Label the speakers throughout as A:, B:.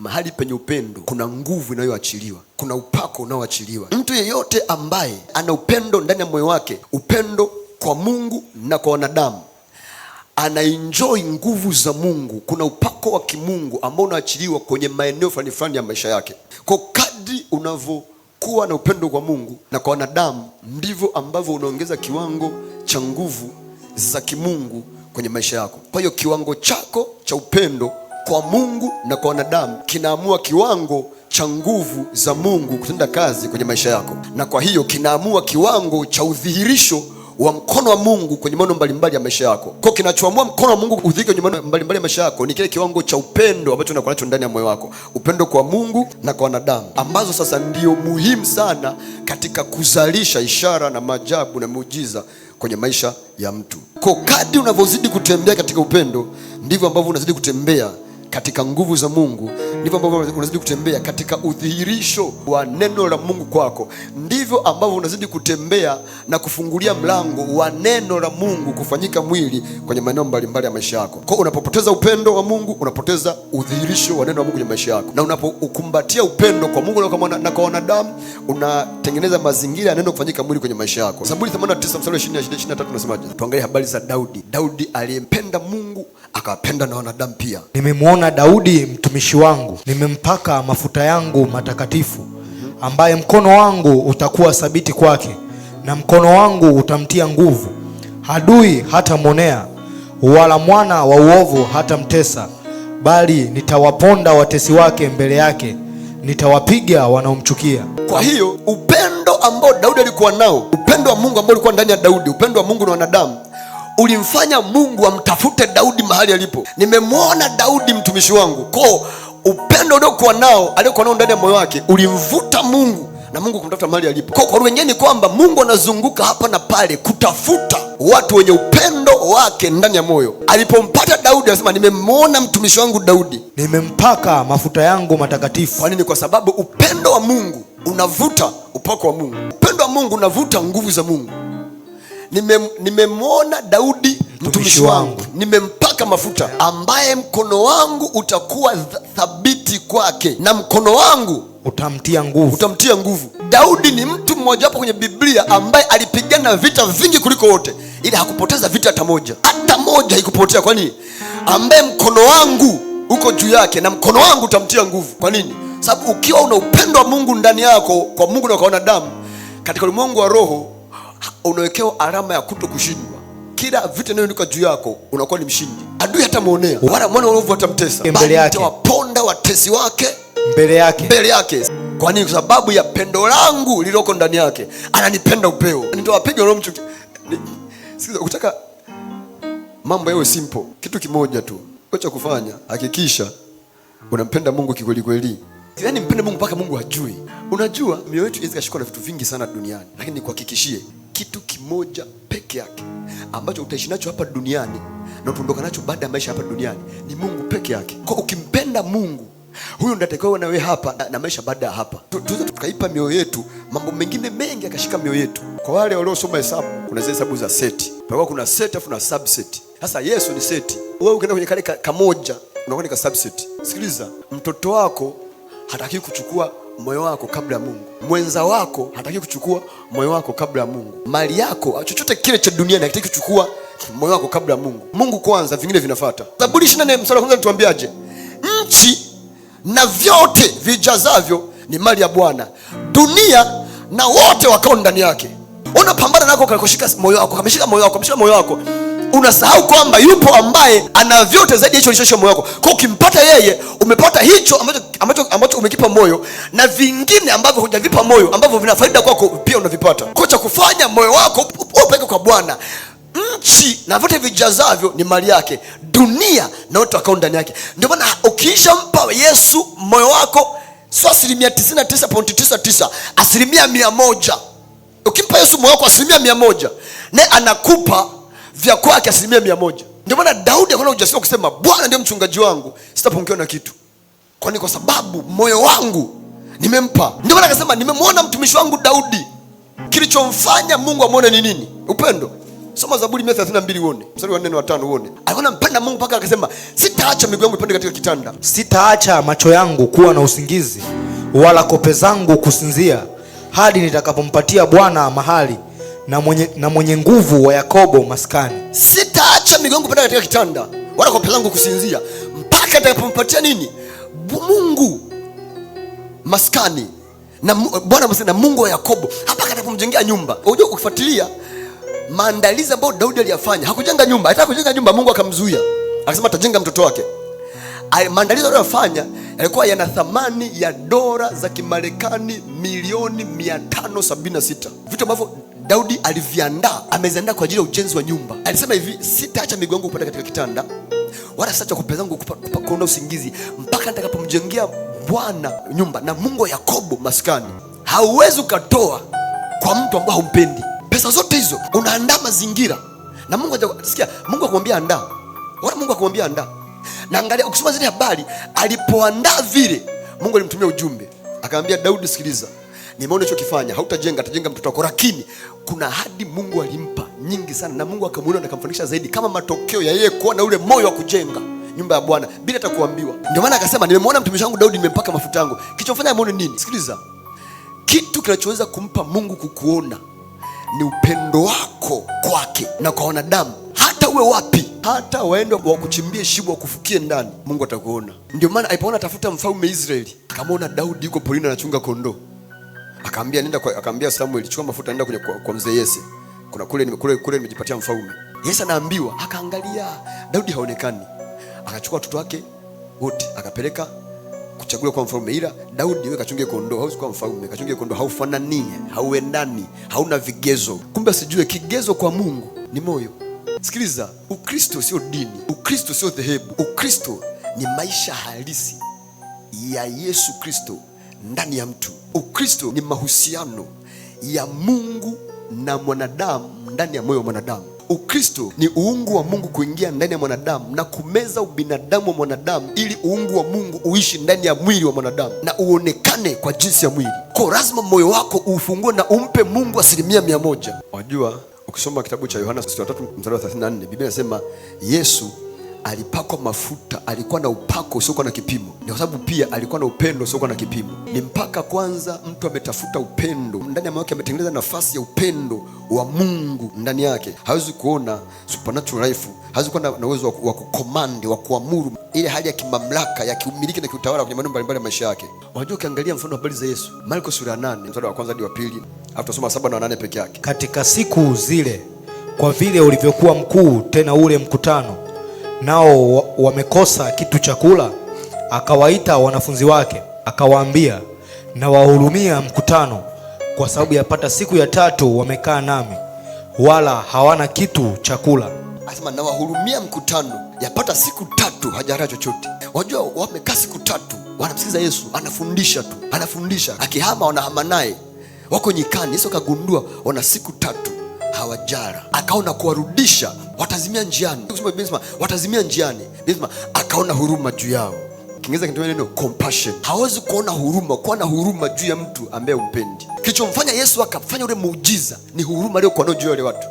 A: Mahali penye upendo kuna nguvu inayoachiliwa, kuna upako unaoachiliwa. Mtu yeyote ambaye ana upendo ndani ya moyo wake, upendo kwa Mungu na kwa wanadamu, anaenjoy nguvu za Mungu. Kuna upako wa kimungu ambao unaachiliwa kwenye maeneo fulani fulani ya maisha yake. Kwa kadri unavyokuwa na upendo kwa Mungu na kwa wanadamu, ndivyo ambavyo unaongeza kiwango cha nguvu za kimungu kwenye maisha yako. Kwa hiyo kiwango chako cha upendo kwa Mungu na kwa wanadamu kinaamua kiwango cha nguvu za Mungu kutenda kazi kwenye maisha yako, na kwa hiyo kinaamua kiwango cha udhihirisho wa mkono wa Mungu kwenye mambo mbalimbali ya maisha yako. Kwa kinachoamua mkono wa Mungu udhihirike kwenye mambo mbalimbali ya maisha yako ni kile kiwango cha upendo ambacho unakuwa nacho ndani ya moyo wako, upendo kwa Mungu na kwa wanadamu, ambazo sasa ndio muhimu sana katika kuzalisha ishara na maajabu na muujiza kwenye maisha ya mtu. Kwa kadri unavyozidi kutembea katika upendo, ndivyo ambavyo unazidi kutembea katika nguvu za Mungu, ndivyo ambavyo unazidi kutembea katika udhihirisho wa neno la Mungu kwako, ndivyo ambavyo unazidi kutembea na kufungulia mlango wa neno la Mungu kufanyika mwili kwenye maeneo mbalimbali ya maisha yako. Kwa unapopoteza upendo wa Mungu, unapoteza udhihirisho wa neno la Mungu kwenye maisha yako, na unapokumbatia upendo kwa Mungu na kwa wanadamu, unatengeneza mazingira ya neno kufanyika mwili kwenye maisha yako. Zaburi 89 mstari 20-23 unasemaje? Tuangalie habari za Daudi. Daudi aliyempenda Mungu akawapenda na wanadamu pia.
B: Nimemwona Daudi mtumishi wangu, nimempaka mafuta yangu matakatifu, ambaye mkono wangu utakuwa thabiti kwake, na mkono wangu utamtia nguvu. Adui hatamwonea, wala mwana wa uovu hatamtesa, bali nitawaponda watesi wake mbele yake, nitawapiga wanaomchukia.
A: Kwa hiyo upendo ambao Daudi alikuwa nao, upendo wa Mungu ambao ulikuwa ndani ya Daudi, upendo wa Mungu na wanadamu, ulimfanya Mungu amtafute Daudi mahali alipo. Nimemwona Daudi mtumishi wangu. Kwa upendo uliokuwa nao ndani ya moyo wake ulimvuta Mungu na Mungu kumtafuta mahali alipo. Kwa wengine ni kwamba Mungu anazunguka hapa na pale kutafuta watu wenye upendo wake ndani ya moyo. Alipompata Daudi anasema, nimemwona mtumishi wangu Daudi, nimempaka mafuta yangu matakatifu. Kwa nini? Kwa sababu upendo wa Mungu unavuta upako wa Mungu. Upendo wa Mungu unavuta nguvu za Mungu. Nimemwona Daudi mtumishi wangu, nimempaka mafuta, ambaye mkono wangu utakuwa thabiti kwake, na mkono wangu
B: utamtia nguvu.
A: Daudi ni mtu mmoja hapo kwenye Biblia ambaye alipigana vita vingi kuliko wote, ila hakupoteza vita hata moja haikupotea. Kwa nini? Ambaye mkono wangu uko juu yake na mkono wangu utamtia nguvu. Kwa nini? Sababu ukiwa una upendo wa Mungu ndani yako kwa Mungu na kwa wanadamu, katika ulimwengu wa roho unawekewa alama ya kuto kushindwa. Kila vita inayoinuka juu yako unakuwa ni mshindi. Adui hatamwonea, wala mwana wa uovu hatamtesa, bali nitawaponda watesi wake mbele yake. Kwa nini? Kwa sababu ya pendo langu lililoko ndani yake. Ananipenda upeo, nitawapiga wanaomchukia. Sikiza, ukitaka mambo yawe simple, kitu kimoja tu cha kufanya, hakikisha unampenda Mungu kikweli kweli. Yaani mpende Mungu mpaka Mungu ajue. Unajua mioyo yetu inaweza kushikwa na vitu vingi sana duniani, lakini nikuhakikishie kitu kimoja peke yake ambacho utaishi nacho hapa duniani na utaondoka nacho baada ya maisha hapa duniani, ni Mungu peke yake. Kwa ukimpenda Mungu, huyo ndiye atakayewe na wewe hapa na maisha baada ya hapa. Tuweze tukaipa mioyo yetu mambo mengine mengi akashika mioyo yetu. Kwa wale waliosoma hesabu, kuna zile hesabu za seti. Kwa kuna set afu na subset. Sasa Yesu ni seti. Wewe ukienda kwenye kale kamoja unakuwa ni ka subset. Sikiliza, mtoto wako hataki kuchukua moyo wako kabla ya Mungu. Mwenza wako hataki kuchukua moyo wako kabla ya Mungu. Mali yako, chochote kile cha duniani hataki kuchukua moyo wako kabla ya Mungu. Mungu kwanza, vingine vinafuata. Zaburi 24 mstari wa 1 anatuambiaje? Nchi na vyote vijazavyo ni mali ya Bwana, dunia na wote wakao ndani yake. Unapambana nako kakushika moyo wako, kameshika moyo wako. Unasahau kwamba yupo ambaye ana vyote zaidi ya hicho ulichoshika moyo wako. Kwa ukimpata yeye, umepata hicho ambacho umekipa moyo, na vingine ambavyo hujavipa moyo ambavyo vina faida kwako pia unavipata. Kwa cha kufanya moyo wako upeke kwa Bwana. Nchi na vyote vijazavyo ni mali yake, dunia na wote wakao ndani yake. Ndio maana ukiisha mpa Yesu moyo wako, sio 99.99, 100%. Ukimpa Yesu moyo wako 100%, naye anakupa vya kwake 100%. Ndio maana Daudi akaona ujasiri kusema, Bwana ndiye mchungaji wangu, sitapungukiwa na kitu. Kwani kwa sababu moyo wangu nimempa. Ndio maana akasema, nimemwona mtumishi wangu Daudi. Kilichomfanya Mungu amwone ni nini? Upendo. Soma Zaburi 132 uone. Mstari wa 4 wa 5 uone. Alikuwa anampenda Mungu mpaka akasema sitaacha miguu yangu ipande katika kitanda.
B: Sitaacha macho yangu kuwa na usingizi, wala kope zangu kusinzia, hadi nitakapompatia Bwana mahali na mwenye nguvu wa Yakobo maskani.
A: Sitaacha miguu yangu ipande katika kitanda, wala kope zangu kusinzia, mpaka nitakapompatia nini? Mungu maskani. Na Bwana msema Mungu wa Yakobo. Hapa atakapomjengea nyumba. Unajua ukifuatilia maandalizi ambayo Daudi aliyafanya, hakujenga nyumba. Alitaka kujenga nyumba, Mungu akamzuia. Akasema atajenga mtoto wake. Maandalizi aliyofanya yalikuwa yana thamani ya dola za Kimarekani milioni 576. Vitu ambavyo Daudi aliviandaa, ameziandaa kwa ajili ya ujenzi wa nyumba. Alisema hivi, sitaacha miguu yangu kupanda katika kitanda, wala sitaacha kope zangu kuona usingizi, mpaka nitakapomjengea Bwana nyumba na Mungu wa Yakobo maskani. Hauwezi ukatoa kwa mtu ambaye humpendi. Pesa zote hizo unaandaa mazingira, na Mungu hajasikia. Mungu akamwambia andaa, wala Mungu akamwambia andaa. Na angalia, ukisoma zile habari, alipoandaa vile, Mungu alimtumia ujumbe, akamwambia Daudi, sikiliza, nimeona unachokifanya, hautajenga, atajenga mtoto wako. Lakini kuna ahadi Mungu alimpa nyingi sana, na Mungu akamuona na akamfanikisha zaidi, kama matokeo ya yeye kuona ule moyo wa kujenga nyumba ya Bwana bila hata kuambiwa. Ndio maana akasema, nimemwona mtumishi wangu Daudi, nimempaka mafuta yangu. Kilichofanya amuone nini? Sikiliza, kitu kinachoweza kumpa Mungu kukuona ni upendo wako kwake na kwa wanadamu. Hata uwe wapi, hata waende wakuchimbie shimo wakufukie ndani, Mungu atakuona. Ndio maana alipoona tafuta mfalme Israeli, akamwona Daudi yuko porini anachunga kondoo, akaambia nenda akaambia Samuel, chukua mafuta nenda kwa mzee Yese, kuna kule nimejipatia mfalme. Yese anaambiwa, akaangalia Daudi haonekani, akachukua watoto wake wote akapeleka kuchagua kwa mfalme. Ila Daudi wewe kachunge kondoo, hausi kwa mfalme, kachunge kondoo, haufanani, hauendani, hauna vigezo. Kumbe asijue kigezo kwa Mungu ni moyo. Sikiliza, Ukristo sio dini, Ukristo sio dhehebu. Ukristo ni maisha halisi ya Yesu Kristo ndani ya mtu. Ukristo ni mahusiano ya Mungu na mwanadamu ndani ya moyo wa mwanadamu. Ukristo ni uungu wa Mungu kuingia ndani ya mwanadamu na kumeza ubinadamu wa mwanadamu, ili uungu wa Mungu uishi ndani ya mwili wa mwanadamu na uonekane kwa jinsi ya mwili. Kwa lazima moyo wako ufungue na umpe Mungu 100%. Wajua, ukisoma kitabu cha Yohana 3:34, Biblia inasema Yesu alipakwa mafuta, alikuwa na upako usiokuwa na kipimo. Ni kwa sababu pia alikuwa na upendo usiokuwa na kipimo. Ni mpaka kwanza mtu ametafuta upendo ndani ya moyo wake, ametengeneza nafasi ya upendo wa Mungu ndani yake, hawezi kuona supernatural life, hawezi kuwa na uwezo wa kukomandi, wa kuamuru, ile hali ya kimamlaka, ya kiumiliki na kiutawala kwenye maneno mbalimbali ya maisha yake. Unajua, ukiangalia mfano wa habari za Yesu, Marko sura 8 mstari wa kwanza hadi wa pili, au tusoma 7 na 8 peke yake.
B: Katika siku zile, kwa vile ulivyokuwa mkuu tena ule mkutano, nao wamekosa kitu cha kula, akawaita wanafunzi wake, akawaambia, na wahurumia mkutano, kwa sababu yapata siku ya 3 wamekaa nami, wala hawana kitu cha kula.
A: Anasema na wahurumia mkutano, yapata siku 3 hajara chochote. Wajua, wamekaa siku 3 wanamsikiza Yesu, anafundisha, akihama wanahama naye, wako nyikani. Yesu akagundua wana siku 3 hawajara, akaona kuwarudisha, watazimia njiani. Watazimia njiani, akaona huruma juu yao. Kiingereza kinatumia neno compassion. Hawezi kuona huruma, kuwa na huruma juu ya mtu ambaye umpendi. Kilichomfanya Yesu akafanya ule muujiza ni huruma aliyokuwa nayo juu ya wale watu.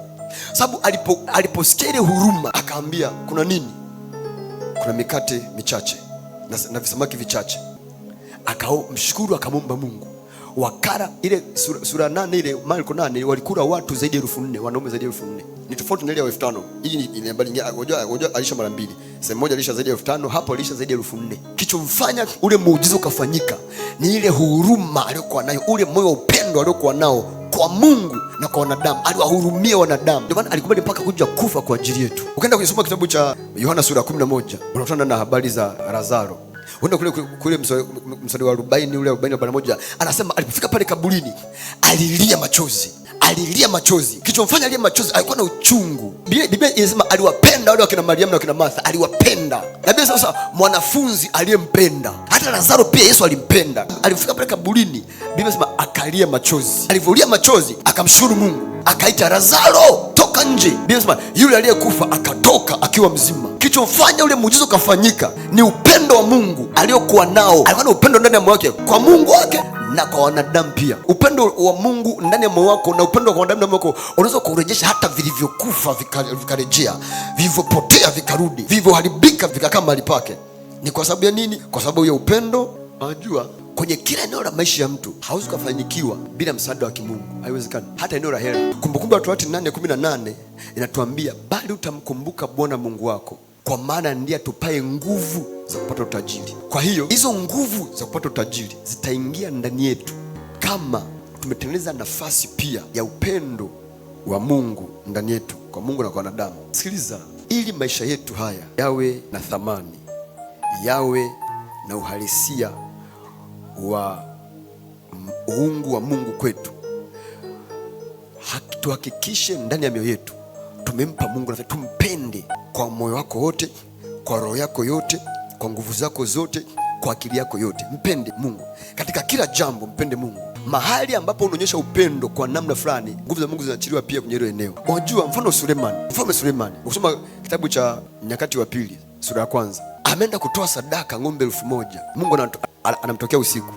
A: Sababu aliposikia ile huruma, akaambia kuna nini? Kuna mikate michache na visamaki vichache. Akamshukuru, akamwomba Mungu. Wakara ile sura 8 ile Marko 8, walikula watu zaidi ya 4,000, wanaume zaidi ya 4,000. Ni tofauti na ile ya 5,000. Hii ni habari nyingine. Unajua alisha mara 2. Sehemu moja alisha zaidi ya 5,000, hapo alisha zaidi ya 4,000. Kichomfanya ule muujiza ukafanyika ni ile huruma aliyokuwa nayo, ule moyo wa upendo aliyokuwa nao kwa Mungu na kwa wanadamu. Aliwahurumia wanadamu. Ndio maana alikubali mpaka kuja kufa kwa ajili yetu. Ukienda kusoma kitabu cha Yohana sura 11, unakutana na habari za Lazaro. Unaenda kule mstari wa 40 ule 41, anasema alipofika pale kaburini alilia machozi. Kilichomfanya alie machozi, alikuwa na uchungu. Biblia inasema aliwapenda wale wakina Mariamu na wakina Martha, aliwapenda. Na Biblia sasa mwanafunzi aliyempenda. Hata Lazaro pia Yesu alimpenda. Alifika pale kaburini, Biblia inasema akalia machozi. Alivolia machozi, akamshukuru Mungu, akaita Lazaro, toka nje. Biblia inasema yule aliyekufa akatoka akiwa mzima. Kilichomfanya ule muujiza ukafanyika ni upendo wa Mungu aliokuwa nao. Alikuwa na upendo ndani ya moyo wake kwa Mungu wake na kwa wanadamu pia. Upendo wa Mungu ndani ya moyo wako na upendo wa wanadamu ndani ya moyo wako unaweza kurejesha hata vilivyokufa vikarejea, vilivyopotea vikarudi, vilivyoharibika vikakaa mahali pake. Ni kwa sababu ya nini? Kwa sababu ya upendo. Unajua, kwenye kila eneo la maisha ya mtu hauwezi kufanikiwa bila msaada wa kimungu, haiwezekani. Hata eneo la hela. Kumbukumbu la Torati 8:18 inatuambia, bali utamkumbuka Bwana Mungu wako, kwa maana ndiye atupaye nguvu za kupata utajiri. Kwa hiyo hizo nguvu za kupata utajiri zitaingia ndani yetu kama tumetengeneza nafasi pia ya upendo wa Mungu ndani yetu, kwa Mungu na kwa wanadamu. Sikiliza, ili maisha yetu haya yawe na thamani, yawe na uhalisia wa uungu wa Mungu kwetu, tuhakikishe ndani ya mioyo yetu tumempa Mungu nafasi, tumpende kwa moyo wako wote, kwa roho yako yote, kwa nguvu zako zote, kwa akili yako yote. Mpende Mungu katika kila jambo, mpende Mungu. Mahali ambapo unaonyesha upendo kwa namna fulani, nguvu za Mungu zinachiliwa pia kwenye hilo eneo. Unajua, mfano Mfalme Sulemani, ukisoma kitabu cha Nyakati wa Pili sura ya 1, ameenda kutoa sadaka ng'ombe 1000. Mungu anamtokea usiku,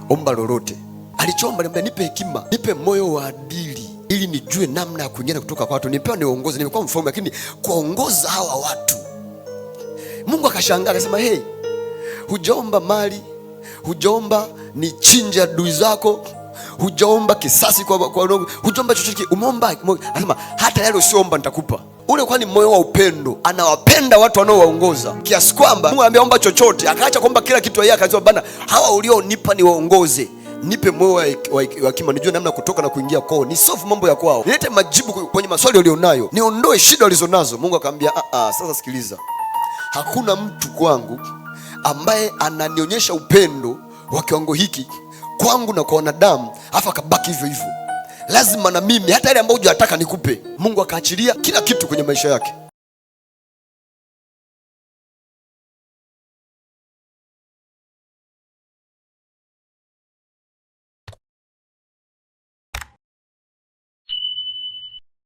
A: omba lolote. Alichomba, niambia, nipe hekima, nipe moyo wa adili, ili nijue namna ya kuingia kutoka kwa watu, nipewa niongoze. Nimekuwa mfalme, lakini kuongoza hawa watu. Mungu akashangaa, akasema, hey, hujaomba mali, hujaomba ni chinja adui zako, hujaomba kisasi kwa hujaomba chochote, umeomba. Anasema hata yale usiomba nitakupa. Ule kwani moyo wa upendo, anawapenda watu wanaowaongoza kiasi kwamba Mungu ameomba chochote, akaacha kuomba kila kitu. Yeye akasema, bana, hawa ulionipa ni waongoze, nipe moyo wa hekima, nijue namna kutoka na kuingia kwao, ni solve mambo ya kwao, nilete majibu kwenye maswali walionayo, niondoe shida walizonazo. Mungu akamwambia, sasa sikiliza, hakuna mtu kwangu ambaye ananionyesha upendo wa kiwango hiki kwangu na kwa wanadamu afa akabaki hivyo hivyo. Lazima na mimi hata ile ambayo hujataka nikupe. Mungu akaachilia kila kitu kwenye maisha yake.